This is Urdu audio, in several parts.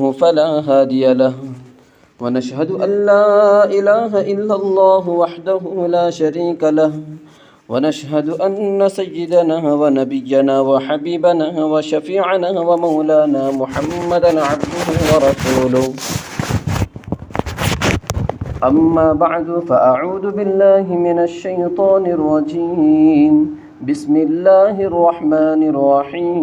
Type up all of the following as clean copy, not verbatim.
يضلله فلا هادي له ونشهد أن لا إله إلا الله وحده لا شريك له ونشهد أن سيدنا ونبينا وحبيبنا وشفيعنا ومولانا محمدا عبده ورسوله. أما بعد فأعوذ بالله من الشيطان الرجيم. بسم الله الرحمن الرحيم.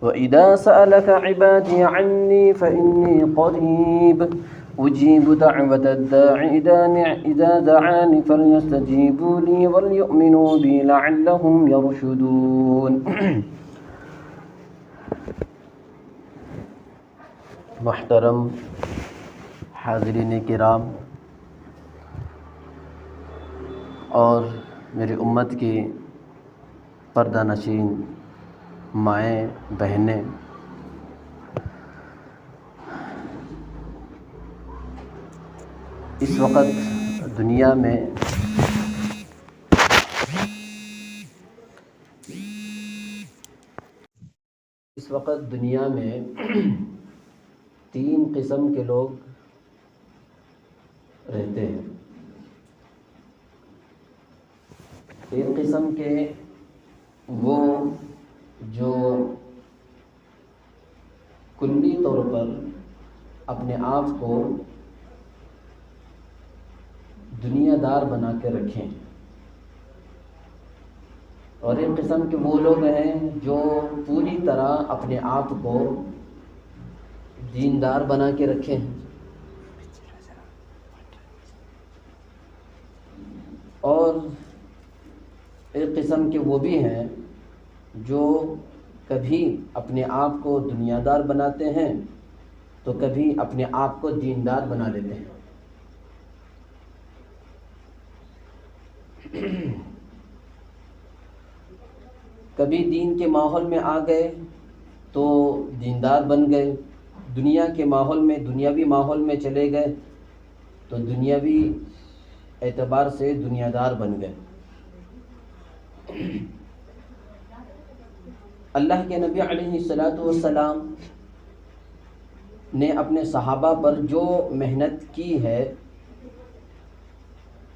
وإذا سألك عبادي عني فإني قريب أجيب دعوة الداع إذا دعاني فليستجيبوا لي وليؤمنوا بي لعلهم يرشدون. محترم حاضرین کرام اور میری امت کی پردہ نشین مائیں بہنیں، اس وقت دنیا میں تین قسم کے لوگ رہتے ہیں. تین قسم کے وہ جو کلی طور پر اپنے آپ کو دنیا دار بنا کے رکھیں، اور ایک قسم کے وہ لوگ ہیں جو پوری طرح اپنے آپ کو دیندار بنا کے رکھیں. اور ایک قسم کے وہ بھی ہیں جو کبھی اپنے آپ کو دنیا دار بناتے ہیں تو کبھی اپنے آپ کو دیندار بنا لیتے ہیں. کبھی دین کے ماحول میں آ گئے تو دیندار بن گئے، دنیا کے ماحول میں دنیاوی ماحول میں چلے گئے تو دنیاوی اعتبار سے دنیا دار بن گئے. اللہ کے نبی علیہ السلام نے اپنے صحابہ پر جو محنت کی ہے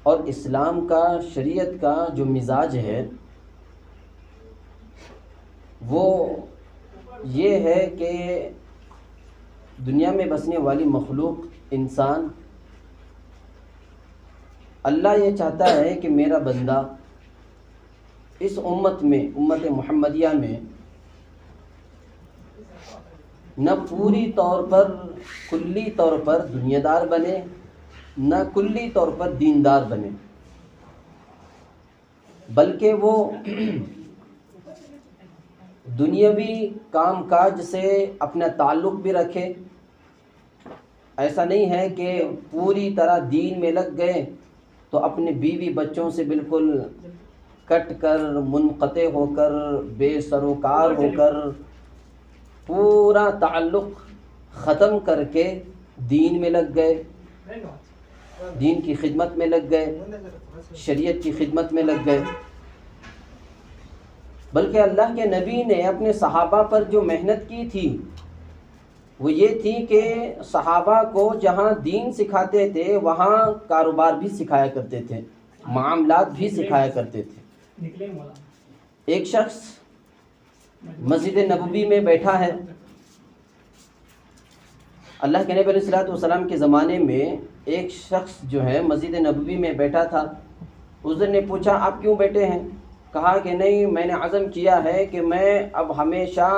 اور اسلام کا، شریعت کا جو مزاج ہے وہ یہ ہے کہ دنیا میں بسنے والی مخلوق انسان، اللہ یہ چاہتا ہے کہ میرا بندہ اس امت میں، امت محمدیہ میں نہ پوری طور پر، کلی طور پر دنیا دار بنے، نہ کلی طور پر دیندار بنے، بلکہ وہ دنیاوی کام کاج سے اپنا تعلق بھی رکھے. ایسا نہیں ہے کہ پوری طرح دین میں لگ گئے تو اپنے بیوی بچوں سے بالکل کٹ کر، منقطع ہو کر، بے سروکار ہو کر، پورا تعلق ختم کر کے دین میں لگ گئے، دین کی خدمت میں لگ گئے، شریعت کی خدمت میں لگ گئے. بلکہ اللہ کے نبی نے اپنے صحابہ پر جو محنت کی تھی وہ یہ تھی کہ صحابہ کو جہاں دین سکھاتے تھے وہاں کاروبار بھی سکھایا کرتے تھے، معاملات بھی سکھایا کرتے تھے. ایک شخص مسجد نبوی میں بیٹھا ہے. اللہ کے نبی علیہ السلام کے زمانے میں ایک شخص جو ہے مسجد نبوی میں بیٹھا تھا. حضور نے پوچھا آپ کیوں بیٹھے ہیں؟ کہا کہ نہیں، میں نے عزم کیا ہے کہ میں اب ہمیشہ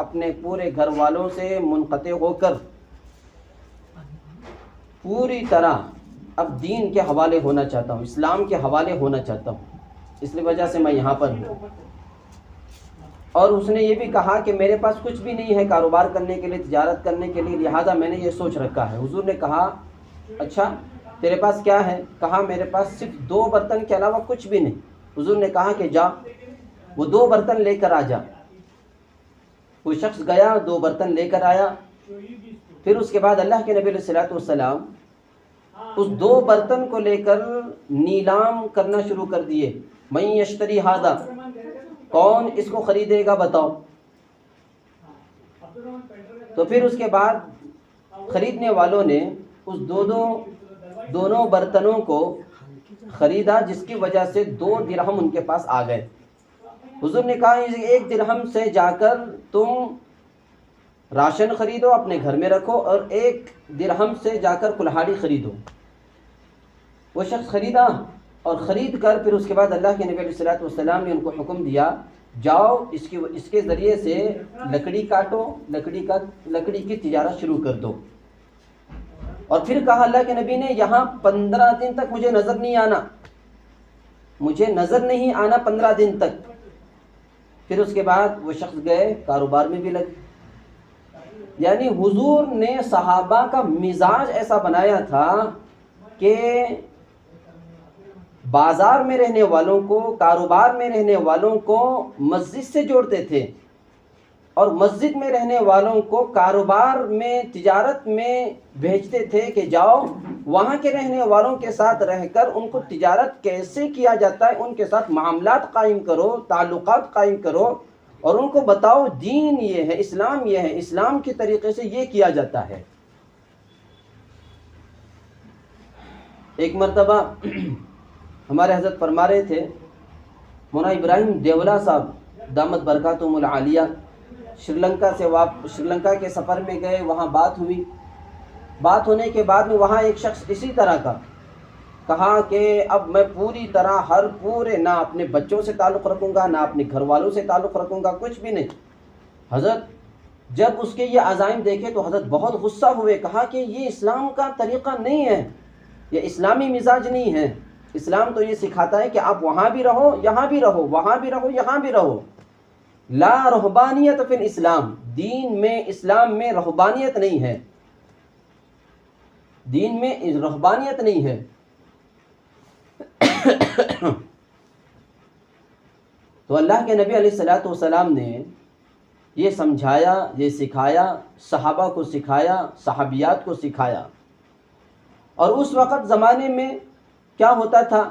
اپنے پورے گھر والوں سے منقطع ہو کر پوری طرح اب دین کے حوالے ہونا چاہتا ہوں، اسلام کے حوالے ہونا چاہتا ہوں، اس لیے وجہ سے میں یہاں پر ہوں. اور اس نے یہ بھی کہا کہ میرے پاس کچھ بھی نہیں ہے کاروبار کرنے کے لیے، تجارت کرنے کے لیے، لہٰذا میں نے یہ سوچ رکھا ہے. حضور نے کہا اچھا تیرے پاس کیا ہے؟ کہا میرے پاس صرف 2 برتن کے علاوہ کچھ بھی نہیں. حضور نے کہا کہ جا وہ 2 برتن لے کر آ جا. وہ شخص گیا، 2 برتن لے کر آیا. پھر اس کے بعد اللہ کے نبی علیہ السلام اس 2 برتن کو لے کر نیلام کرنا شروع کر دیے. من یشتری ھذا، کون اس کو خریدے گا بتاؤ؟ تو پھر اس کے بعد خریدنے والوں نے اس دونوں برتنوں کو خریدا، جس کی وجہ سے 2 درہم ان کے پاس آ گئے۔ حضور نے کہا 1 درہم سے جا کر تم راشن خریدو، اپنے گھر میں رکھو، اور 1 درہم سے جا کر کلہاڑی خریدو۔ وہ شخص خریدا، اور خرید کر پھر اس کے بعد اللہ کے نبی علیہ الصلوۃ والسلام نے ان کو حکم دیا، جاؤ اس کے ذریعے سے لکڑی کاٹو، لکڑی کی تجارت شروع کر دو۔ اور پھر کہا اللہ کے نبی نے یہاں 15 دن تک مجھے نظر نہیں آنا 15 دن تک۔ پھر اس کے بعد وہ شخص گئے، کاروبار میں بھی لگے۔ یعنی حضور نے صحابہ کا مزاج ایسا بنایا تھا کہ بازار میں رہنے والوں کو، کاروبار میں رہنے والوں کو مسجد سے جوڑتے تھے، اور مسجد میں رہنے والوں کو کاروبار میں، تجارت میں بھیجتے تھے کہ جاؤ وہاں کے رہنے والوں کے ساتھ رہ کر ان کو تجارت کیسے کیا جاتا ہے ان کے ساتھ معاملات قائم کرو، تعلقات قائم کرو، اور ان کو بتاؤ دین یہ ہے، اسلام یہ ہے، اسلام کے طریقے سے یہ کیا جاتا ہے۔ ایک مرتبہ ہمارے حضرت فرما رہے تھے، مولانا ابراہیم دیولا صاحب دامت برکاتہم العالیہ سری لنکا کے سفر میں گئے، وہاں بات ہوئی۔ بات ہونے کے بعد میں وہاں ایک شخص اسی طرح کا کہا کہ اب میں پوری طرح نہ اپنے بچوں سے تعلق رکھوں گا، نہ اپنے گھر والوں سے تعلق رکھوں گا، کچھ بھی نہیں۔ حضرت جب اس کے یہ عزائم دیکھے تو حضرت بہت غصہ ہوئے، کہا کہ یہ اسلام کا طریقہ نہیں ہے، یہ اسلامی مزاج نہیں ہے۔ اسلام تو یہ سکھاتا ہے کہ آپ وہاں بھی رہو، یہاں بھی رہو، وہاں بھی رہو، یہاں بھی رہو۔ لا رہبانیت فی الاسلام، دین میں، اسلام میں رہبانیت نہیں ہے، دین میں رہبانیت نہیں ہے۔ تو اللہ کے نبی علیہ الصلوۃ والسلام نے یہ سمجھایا، یہ سکھایا، صحابہ کو سکھایا، صحابیات کو سکھایا۔ اور اس وقت زمانے میں کیا ہوتا تھا،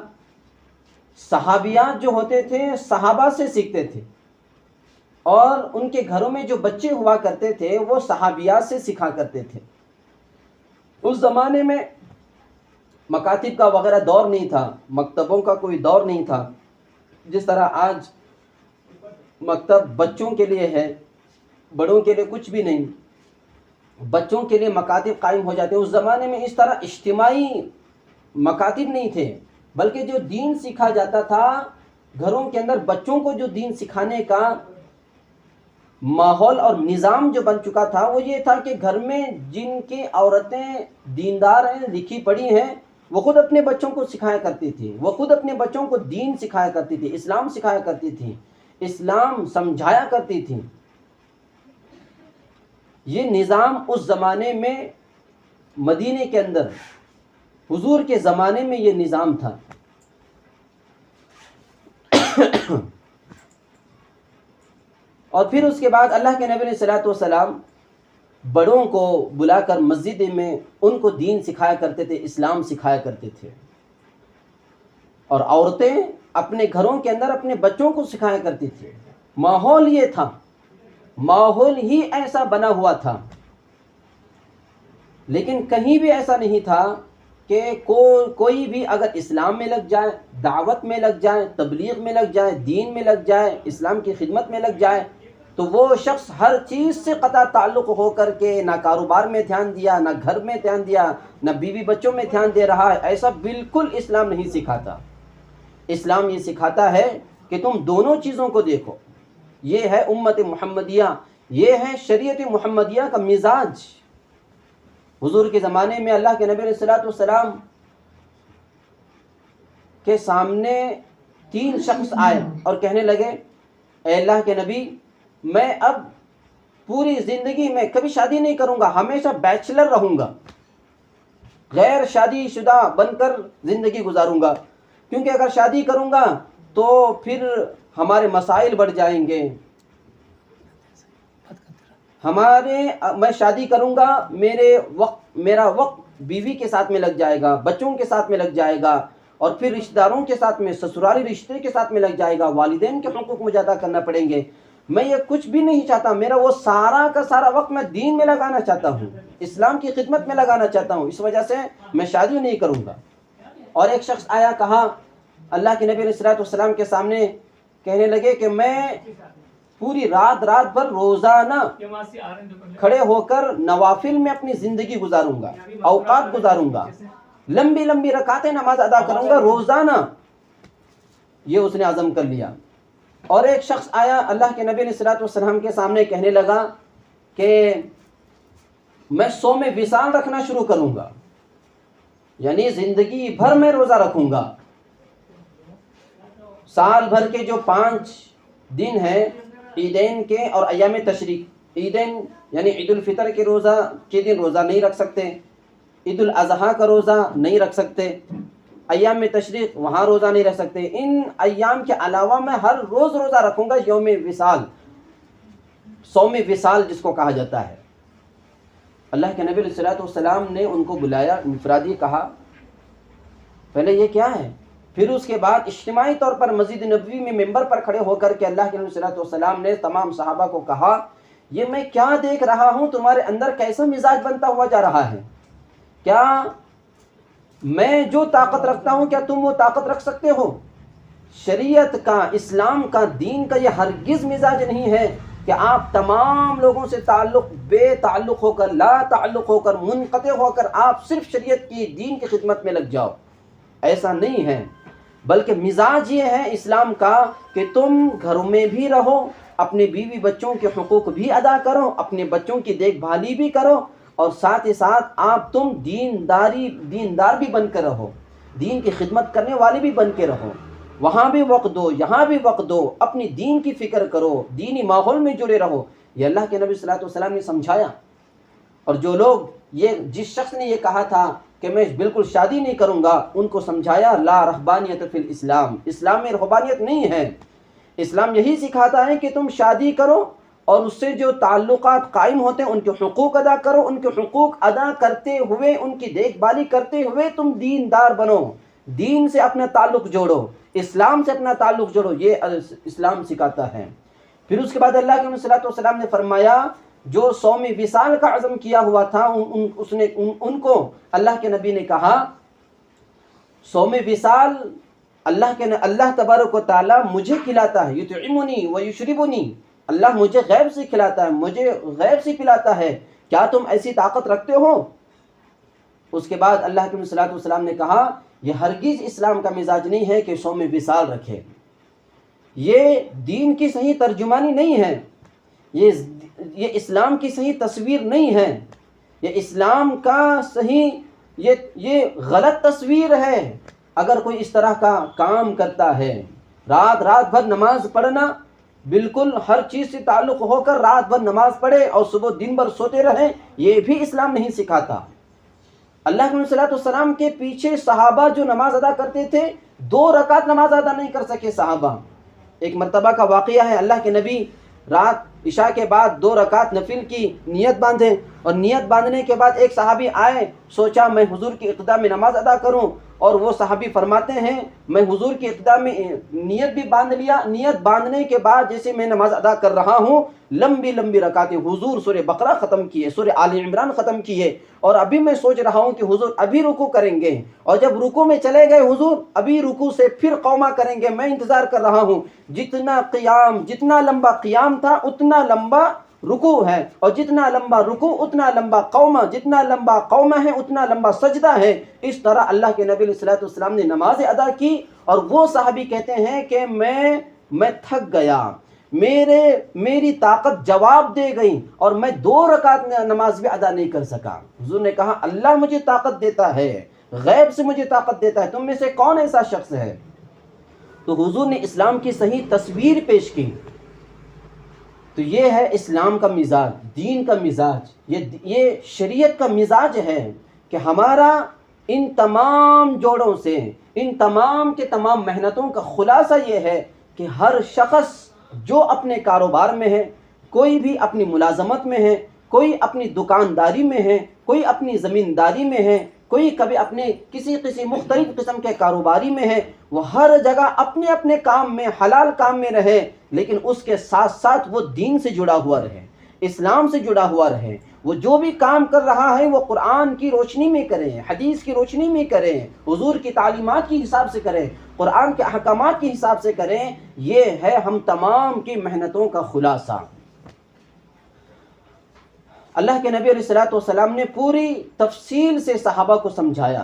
صحابیات جو ہوتے تھے صحابہ سے سیکھتے تھے، اور ان کے گھروں میں جو بچے ہوا کرتے تھے وہ صحابیات سے سکھا کرتے تھے۔ اس زمانے میں مکاتب کا وغیرہ دور نہیں تھا، مکتبوں کا کوئی دور نہیں تھا، جس طرح آج مکتب بچوں کے لیے ہے، بڑوں کے لیے کچھ بھی نہیں، بچوں کے لیے مکاتب قائم ہو جاتے ہیں۔ اس زمانے میں اس طرح اجتماعی مکاتب نہیں تھے، بلکہ جو دین سیکھا جاتا تھا گھروں کے اندر، بچوں کو جو دین سکھانے کا ماحول اور نظام جو بن چکا تھا وہ یہ تھا کہ گھر میں جن کی عورتیں دیندار ہیں، لکھی پڑھی ہیں، وہ خود اپنے بچوں کو سکھایا کرتی تھی، وہ خود اپنے بچوں کو دین سکھایا کرتی تھی، اسلام سکھایا کرتی تھی، اسلام سمجھایا کرتی تھی۔ یہ نظام اس زمانے میں مدینے کے اندر، حضور کے زمانے میں یہ نظام تھا۔ اور پھر اس کے بعد اللہ کے نبی علیہ الصلوۃ والسلام بڑوں کو بلا کر مسجد میں ان کو دین سکھایا کرتے تھے، اسلام سکھایا کرتے تھے، اور عورتیں اپنے گھروں کے اندر اپنے بچوں کو سکھایا کرتی تھی۔ ماحول یہ تھا، ماحول ہی ایسا بنا ہوا تھا۔ لیکن کہیں بھی ایسا نہیں تھا کہ کوئی بھی اگر اسلام میں لگ جائے، دعوت میں لگ جائے، تبلیغ میں لگ جائے، دین میں لگ جائے، اسلام کی خدمت میں لگ جائے، تو وہ شخص ہر چیز سے قطع تعلق ہو کر کے نہ کاروبار میں دھیان دیا، نہ گھر میں دھیان دیا، نہ بیوی بچوں میں دھیان دے رہا ہے۔ ایسا بالکل اسلام نہیں سکھاتا۔ اسلام یہ سکھاتا ہے کہ تم دونوں چیزوں کو دیکھو۔ یہ ہے امت محمدیہ، یہ ہے شریعت محمدیہ کا مزاج۔ حضور کے زمانے میں اللہ کے نبی علیہ الصلوۃ والسلام کے سامنے 3 شخص آئے اور کہنے لگے، اے اللہ کے نبی، میں اب پوری زندگی میں کبھی شادی نہیں کروں گا، ہمیشہ بیچلر رہوں گا، غیر شادی شدہ بن کر زندگی گزاروں گا، کیونکہ اگر شادی کروں گا تو پھر ہمارے مسائل بڑھ جائیں گے، میں شادی کروں گا، میرا وقت بیوی کے ساتھ میں لگ جائے گا، بچوں کے ساتھ میں لگ جائے گا، اور پھر رشتہ داروں کے ساتھ میں، سسرالی رشتے کے ساتھ میں لگ جائے گا، والدین کے حقوق مجھے ادا کرنا پڑیں گے. میں یہ کچھ بھی نہیں چاہتا. میرا وہ سارا کا سارا وقت میں دین میں لگانا چاہتا ہوں، اسلام کی خدمت میں لگانا چاہتا ہوں. اس وجہ سے میں شادی نہیں کروں گا. اور ایک شخص آیا، کہا اللہ کے نبی علیہ الصلوۃ والسلام کے سامنے کہنے لگے کہ میں پوری رات بھر روزانہ کھڑے ہو کر نوافل میں اپنی زندگی گزاروں گا، اوقات گزاروں گا، لمبی رکعتیں نماز ادا کروں گا روزانہ. یہ اس نے عزم کر لیا. اور ایک شخص آیا اللہ کے نبی علیہ الصلوۃ والسلام کے سامنے کہنے لگا کہ میں صوم وصال رکھنا شروع کروں گا، یعنی زندگی بھر میں روزہ رکھوں گا. سال بھر کے جو 5 دن ہیں عیدین کے اور ایام تشریق، عیدین یعنی عید الفطر کے روزہ کے دن روزہ نہیں رکھ سکتے، عید الاضحیٰ کا روزہ نہیں رکھ سکتے، ایام تشریق وہاں روزہ نہیں رکھ سکتے. ان ایام کے علاوہ میں ہر روز روزہ رکھوں گا یوم وصال، صوم وصال جس کو کہا جاتا ہے. اللہ کے نبی علیہ الصلوۃ والسلام نے ان کو بلایا، انفرادی کہا پہلے یہ کیا ہے. پھر اس کے بعد اجتماعی طور پر مسجد نبوی میں ممبر پر کھڑے ہو کر کے اللہ کے نبی صلی اللہ علیہ وسلم نے تمام صحابہ کو کہا، یہ میں کیا دیکھ رہا ہوں، تمہارے اندر کیسا مزاج بنتا ہوا جا رہا ہے. کیا میں جو طاقت رکھتا ہوں کیا تم وہ طاقت رکھ سکتے ہو؟ شریعت کا، اسلام کا، دین کا یہ ہرگز مزاج نہیں ہے کہ آپ تمام لوگوں سے بے تعلق ہو کر، لا تعلق ہو کر، منقطع ہو کر آپ صرف شریعت کی، دین کی خدمت میں لگ جاؤ. ایسا نہیں ہے، بلکہ مزاج یہ ہے اسلام کا کہ تم گھروں میں بھی رہو، اپنے بیوی بچوں کے حقوق بھی ادا کرو، اپنے بچوں کی دیکھ بھالی بھی کرو، اور ساتھ ہی ساتھ آپ تم دیندار بھی بن کر رہو، دین کی خدمت کرنے والے بھی بن کے رہو. وہاں بھی وقت دو، یہاں بھی وقت دو، اپنی دین کی فکر کرو، دینی ماحول میں جڑے رہو. یہ اللہ کے نبی صلی اللہ علیہ وسلم نے سمجھایا. اور جو لوگ جس شخص نے یہ کہا تھا کہ میں بالکل شادی نہیں کروں گا، ان کو سمجھایا لا رہبانیت فی الاسلام، اسلام میں رہبانیت نہیں ہے. اسلام یہی سکھاتا ہے کہ تم شادی کرو اور اس سے جو تعلقات قائم ہوتے ہیں ان کے حقوق ادا کرو، ان کے حقوق ادا کرتے ہوئے، ان کی دیکھ بھالی کرتے ہوئے تم دیندار بنو، دین سے اپنا تعلق جوڑو، اسلام سے اپنا تعلق جوڑو. یہ اسلام سکھاتا ہے. پھر اس کے بعد اللہ کے نبی صلی اللہ علیہ وسلم نے فرمایا جو صوم وصال کا عزم کیا ہوا تھا ان کو اللہ کے نبی نے کہا صوم وصال اللہ تبارک و تعالی مجھے کھلاتا ہے، یطعمنی و یشربنی، اللہ مجھے غیب سے کھلاتا ہے، مجھے غیب سے پلاتا ہے، کیا تم ایسی طاقت رکھتے ہو؟ اس کے بعد اللہ کے نبی صلی اللہ علیہ وسلم نے کہا یہ ہرگز اسلام کا مزاج نہیں ہے کہ صوم وصال رکھے، یہ دین کی صحیح ترجمانی نہیں ہے، یہ اسلام کی صحیح تصویر نہیں ہے، یہ اسلام کا صحیح یہ غلط تصویر ہے. اگر کوئی اس طرح کا کام کرتا ہے، رات بھر نماز پڑھنا، بالکل ہر چیز سے تعلق ہو کر رات بھر نماز پڑھے اور صبح دن بھر سوتے رہیں، یہ بھی اسلام نہیں سکھاتا. اللہ کے نبی صلی اللہ علیہ وسلم کے پیچھے صحابہ جو نماز ادا کرتے تھے 2 رکعت نماز ادا نہیں کر سکے صحابہ. ایک مرتبہ کا واقعہ ہے، اللہ کے نبی رات عشاء کے بعد 2 رکعت نفل کی نیت باندھیں، اور نیت باندھنے کے بعد ایک صحابی آئے، سوچا میں حضور کی اقتداء میں نماز ادا کروں، اور وہ صحابی فرماتے ہیں میں حضور کی اقتداء میں نیت بھی باندھ لیا. نیت باندھنے کے بعد جیسے میں نماز ادا کر رہا ہوں، لمبی رکعتیں حضور سورہ بقرہ ختم کیے، سورہ آل عمران ختم کیے، اور ابھی میں سوچ رہا ہوں کہ حضور ابھی رکوع کریں گے، اور جب رکوع میں چلے گئے حضور ابھی رکوع سے پھر قوما کریں گے. میں انتظار کر رہا ہوں، جتنا لمبا قیام تھا اتنا لمبا رکوع ہے، اور جتنا لمبا رکوع اتنا لمبا قوما، جتنا لمبا قوما ہے اتنا لمبا سجدہ ہے. اس طرح اللہ کے نبی صلی اللہ علیہ وسلم نے نماز ادا کی، اور وہ صحابی کہتے ہیں کہ میں تھک گیا، میری طاقت جواب دے گئی، اور میں 2 رکعت نماز بھی ادا نہیں کر سکا. حضور نے کہا اللہ مجھے طاقت دیتا ہے، غیب سے مجھے طاقت دیتا ہے، تم میں سے کون ایسا شخص ہے؟ تو حضور نے اسلام کی صحیح تصویر پیش کی. تو یہ ہے اسلام کا مزاج، دین کا مزاج، یہ شریعت کا مزاج ہے کہ ہمارا ان تمام جوڑوں سے، ان تمام کے تمام محنتوں کا خلاصہ یہ ہے کہ ہر شخص جو اپنے کاروبار میں ہے، کوئی بھی اپنی ملازمت میں ہے، کوئی اپنی دکانداری میں ہے، کوئی اپنی زمینداری میں ہے، کوئی کبھی اپنے کسی مختلف قسم کے کاروباری میں ہے، وہ ہر جگہ اپنے اپنے کام میں، حلال کام میں رہے، لیکن اس کے ساتھ ساتھ وہ دین سے جڑا ہوا رہے، اسلام سے جڑا ہوا رہے۔ وہ جو بھی کام کر رہا ہے وہ قرآن کی روشنی میں کریں، حدیث کی روشنی میں کریں، حضور کی تعلیمات کے حساب سے کریں، قرآن کے احکامات کے حساب سے کریں۔ یہ ہے ہم تمام کی محنتوں کا خلاصہ۔ اللہ کے نبی علیہ الصلوۃ والسلام نے پوری تفصیل سے صحابہ کو سمجھایا،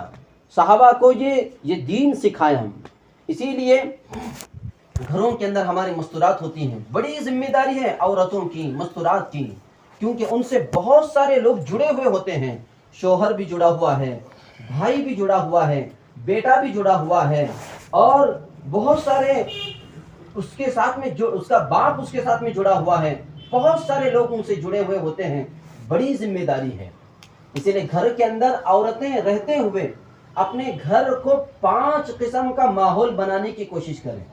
صحابہ کو یہ دین سکھایا۔ اسی لیے گھروں کے اندر ہماری مستورات ہوتی ہیں، بڑی ذمہ داری ہے عورتوں کی مستورات کی، کیونکہ ان سے بہت سارے لوگ جڑے ہوئے ہوتے ہیں۔ شوہر بھی جڑا ہوا ہے، بھائی بھی جڑا ہوا ہے، بیٹا بھی جڑا ہوا ہے، اور بہت سارے اس کے ساتھ میں اس کا باپ اس کے ساتھ میں جڑا ہوا ہے، بہت سارے لوگ ان سے جڑے ہوئے ہوتے ہیں۔ بڑی ذمہ داری ہے۔ اسی لیے گھر کے اندر عورتیں رہتے ہوئے اپنے گھر کو 5 قسم کا ماحول بنانے کی کوشش کریں۔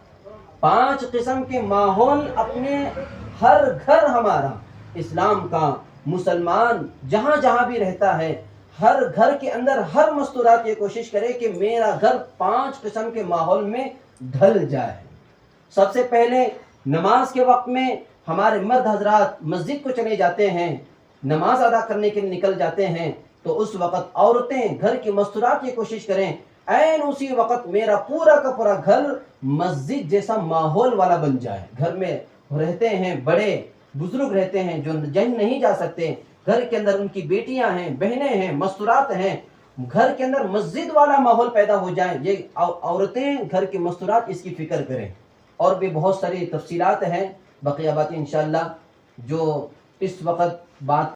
5 قسم کے ماحول اپنے ہر گھر ہمارا اسلام کا، مسلمان جہاں جہاں بھی رہتا ہے، ہر گھر کے اندر ہر مستورات یہ کوشش کرے کہ میرا گھر 5 قسم کے ماحول میں ڈھل جائے۔ سب سے پہلے نماز کے وقت میں ہمارے مرد حضرات مسجد کو چلے جاتے ہیں، نماز ادا کرنے کے لیے نکل جاتے ہیں، تو اس وقت عورتیں گھر کی مستورات یہ کوشش کریں عین اسی وقت میرا پورا کا پورا گھر مسجد جیسا ماحول والا بن جائے۔ گھر میں رہتے ہیں بڑے بزرگ رہتے ہیں جو جہیں نہیں جا سکتے، گھر کے اندر ان کی بیٹیاں ہیں، بہنیں ہیں، مستورات ہیں، گھر کے اندر مسجد والا ماحول پیدا ہو جائے۔ یہ عورتیں گھر کی مستورات اس کی فکر کریں۔ اور بھی بہت ساری تفصیلات ہیں، بقیہ باتیں انشاءاللہ جو اس وقت بات